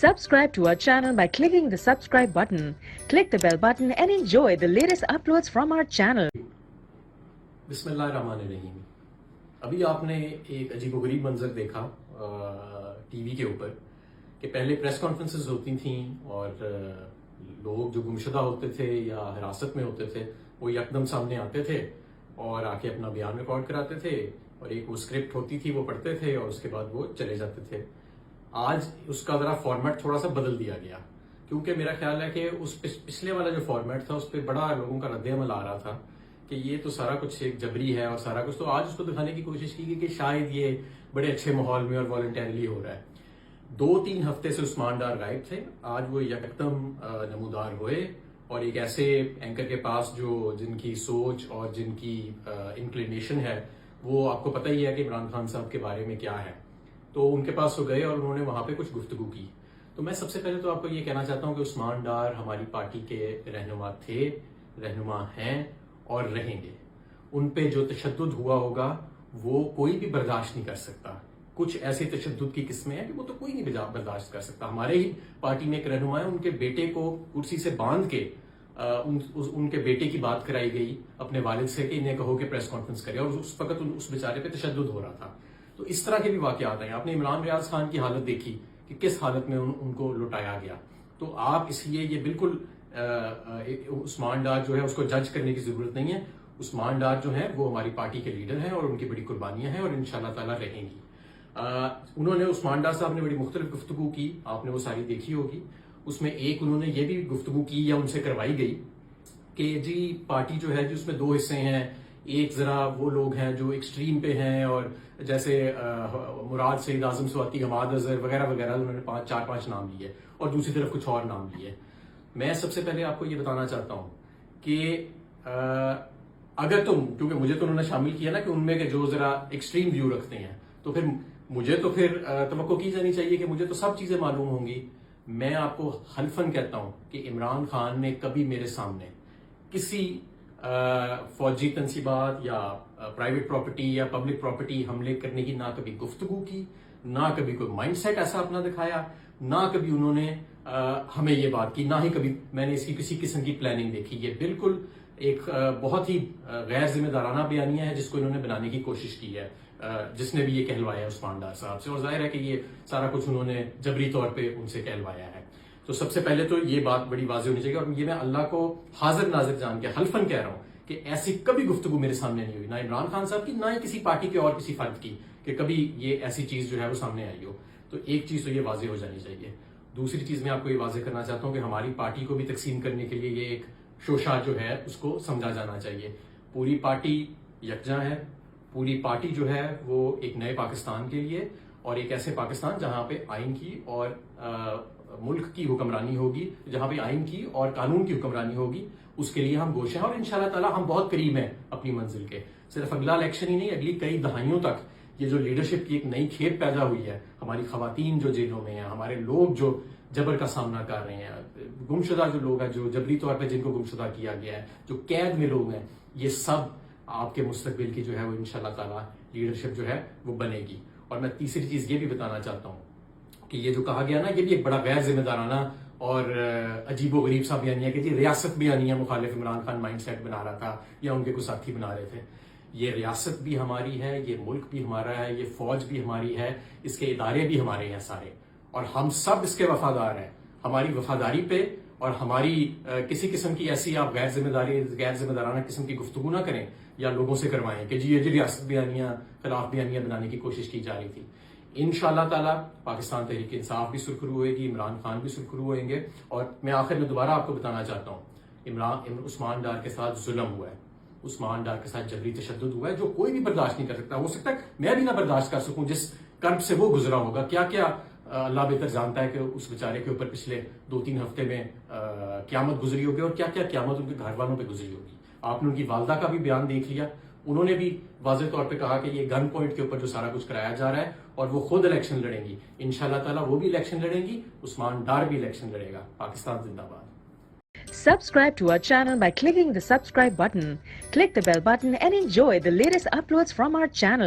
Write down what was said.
Subscribe to our channel by clicking the subscribe button. Click the bell button and enjoy the latest uploads from our channel. बिस्मिल्लाहिर्रहमानिर्रहीम। अभी आपने एक अजीबोगरीब मंजर देखा टीवी के ऊपर कि पहले प्रेस कॉन्फ्रेंसेस होती थीं और लोग जो गुमशुदा होते थे या हिरासत में होते थे वो यकदम सामने आते थे और आके अपना बयान रिकॉर्ड कराते थे और एक वो स्क्रिप्ट होती थी वो पढ़ते थे और उसके बाद वो चले जाते थे। आज उसका जरा फॉर्मेट थोड़ा सा बदल दिया गया क्योंकि मेरा ख्याल है कि उस पिछले वाला जो फॉर्मेट था उस पर बड़ा लोगों का रद्द-ए-अमल आ रहा था कि ये तो सारा कुछ एक जबरी है और सारा कुछ, तो आज उसको दिखाने की कोशिश की गई कि शायद ये बड़े अच्छे माहौल में और वॉलंटरली हो रहा है। 2-3 हफ्ते से उस्मान डार गायब थे, आज वो यकदम नमूदार हुए और एक ऐसे एंकर के पास जो जिनकी सोच और जिनकी इंक्लिनेशन है वो आपको पता ही है कि इमरान खान साहब के बारे में क्या है, तो उनके पास वो गए और उन्होंने वहां पे कुछ गुफ्तगू की। तो मैं सबसे पहले तो आपको ये कहना चाहता हूं कि उस्मान डार हमारी पार्टी के रहनुमा थे, रहनुमा हैं और रहेंगे। उन पे जो तशद्दुद हुआ होगा वो कोई भी बर्दाश्त नहीं कर सकता। कुछ ऐसे तशद्दुद की किस्में हैं कि वो तो कोई नहीं बर्दाश्त कर सकता। हमारे ही पार्टी में एक रहनुमा है, उनके बेटे को कुर्सी से बांध के उनके बेटे की बात कराई गई अपने वालिद से कि इन्हें कहो कि प्रेस कॉन्फ्रेंस करे और उस वक्त उस बेचारे पे तशद्दुद हो रहा था। तो इस तरह के भी वाकयात हैं। आपने इमरान रियाज खान की हालत देखी कि किस हालत में उनको लुटाया गया। तो आप इसलिए ये बिल्कुल उस्मान डार जो है उसको जज करने की जरूरत नहीं है। उस्मान डार जो है वो हमारी पार्टी के लीडर हैं और उनकी बड़ी कुर्बानियां हैं और इंशाल्लाह ताला रहेंगी। उन्होंने उस्मान डार साहब ने बड़ी मुख्तलिफ गुफ्तगू की, आपने वो सारी देखी होगी। उसमें एक उन्होंने ये भी गुफ्तगू की या उनसे करवाई गई कि जी पार्टी जो है जी उसमें 2 हिस्से हैं, एक जरा वो लोग हैं जो एक्सट्रीम पे हैं और जैसे मुराद सईद आजम स्वाति, हमाद अजहर वगैरह वगैरह, उन्होंने 4-5 नाम लिए और दूसरी तरफ कुछ और नाम लिए। मैं सबसे पहले आपको ये बताना चाहता हूं कि अगर तुम, क्योंकि मुझे तो उन्होंने शामिल किया ना कि उनमें के जो जरा एक्सट्रीम व्यू रखते हैं, तो फिर मुझे तो फिर तवक्को की जानी चाहिए कि मुझे तो सब चीजें मालूम होंगी। मैं आपको हल्फन कहता हूं कि इमरान खान ने कभी मेरे सामने किसी फौजी तनसीबात या प्राइवेट प्रॉपर्टी या पब्लिक प्रॉपर्टी हमले करने की ना कभी गुफ्तगू की, ना कभी कोई माइंडसेट ऐसा अपना दिखाया, ना कभी उन्होंने हमें ये बात की, ना ही कभी मैंने इसकी किसी किस्म की प्लानिंग देखी। ये बिल्कुल एक बहुत ही गैर जिम्मेदाराना बयानिया है जिसको इन्होंने बनाने की कोशिश की है, जिसने भी ये कहलवाया है उस्मान डार साहब से, और जाहिर है कि ये सारा कुछ उन्होंने जबरी तौर पे उनसे कहलवाया है। तो सबसे पहले तो ये बात बड़ी वाज़ेह होनी चाहिए और ये मैं अल्लाह को हाजिर नाजिर जान के हल्फन कह रहा हूं कि ऐसी कभी गुफ्तगू मेरे सामने नहीं हुई, ना इमरान खान साहब की, ना ही किसी पार्टी के और किसी फर्द की, कि कभी ये ऐसी चीज जो है वो सामने आई हो। तो एक चीज तो ये वाज़ेह हो जानी चाहिए। दूसरी चीज मैं आपको ये वाज़ेह करना चाहता हूं कि हमारी पार्टी को भी तकसीम करने के लिए ये एक शोशा जो है उसको समझा जाना चाहिए। पूरी पार्टी यकजा है, पूरी पार्टी जो है वो एक नए पाकिस्तान के लिए और एक ऐसे पाकिस्तान जहां पे आइन की और मुल्क की हुक्मरानी होगी, जहां पे आइन की और कानून की हुक्मरानी होगी, उसके लिए हम गोश हैं और इंशाल्लाह ताला हम बहुत करीब हैं अपनी मंजिल के। सिर्फ अगला इलेक्शन ही नहीं, अगली कई दहाइयों तक ये जो लीडरशिप की एक नई खेप पैदा हुई है, हमारी खवातीन जो जेलों में हैं, हमारे लोग जो जबर का सामना कर रहे हैं, गुमशुदा जो लोग हैं, जो जबरी तौर पर जिनको गुमशुदा किया गया है, जो कैद में लोग हैं, ये सब आपके मुस्तकबिल की जो है वो इंशाल्लाह ताला लीडरशिप जो है वो बनेगी। और मैं तीसरी चीज ये भी बताना चाहता हूं कि ये जो कहा गया ना, ये भी एक बड़ा गैर जिम्मेदाराना और अजीबो गरीब सा बयानिया कि जी रियासत बयानिया मुखालिफ इमरान खान माइंडसेट बना रहा था या उनके कुछ साथी बना रहे थे। ये रियासत भी हमारी है, ये मुल्क भी हमारा है, ये फौज भी हमारी है, इसके इदारे भी हमारे हैं सारे, और हम सब इसके वफादार हैं। हमारी वफादारी पे और हमारी किसी किस्म की ऐसी आप गैर जिम्मेदाराना किस्म की गुफ्तगू ना करें या लोगों से करवाएं कि जी ये रियासत बयानिया खिलाफ बयानिया बनाने की कोशिश की जा रही थी। इंशाल्लाह ताला पाकिस्तान तहरीक इंसाफ भी सुरखरू होगी, इमरान खान भी सुरखरू होंगे। और मैं आखिर में दोबारा आपको बताना चाहता हूँ, उस्मान डार के साथ जुल्म हुआ है, उस्मान डार के साथ जबरी तशद्दुद हुआ है जो कोई भी बर्दाश्त नहीं कर सकता। हो सकता है मैं भी ना बर्दाश्त कर सकूं जिस कर्ब से वो गुजरा होगा। क्या क्या अल्लाह बेहतर जानता है कि उस बेचारे के ऊपर पिछले 2-3 हफ्ते में क्यामत गुजरी होगी और क्या क्या क्यामत उनके घर वालों पर गुजरी होगी। आपने उनकी वालदा का भी बयान देख लिया, उन्होंने भी वाज़ेह तौर पे कहा कि ये गन पॉइंट के ऊपर जो सारा कुछ कराया जा रहा है और वो खुद इलेक्शन लड़ेंगी। इंशाल्लाह ताला वो भी इलेक्शन लड़ेंगी, उस्मान डार भी इलेक्शन लड़ेगा। पाकिस्तान जिंदाबाद। Subscribe to our channel by clicking the subscribe button. Click the bell button and enjoy the latest uploads from our channel.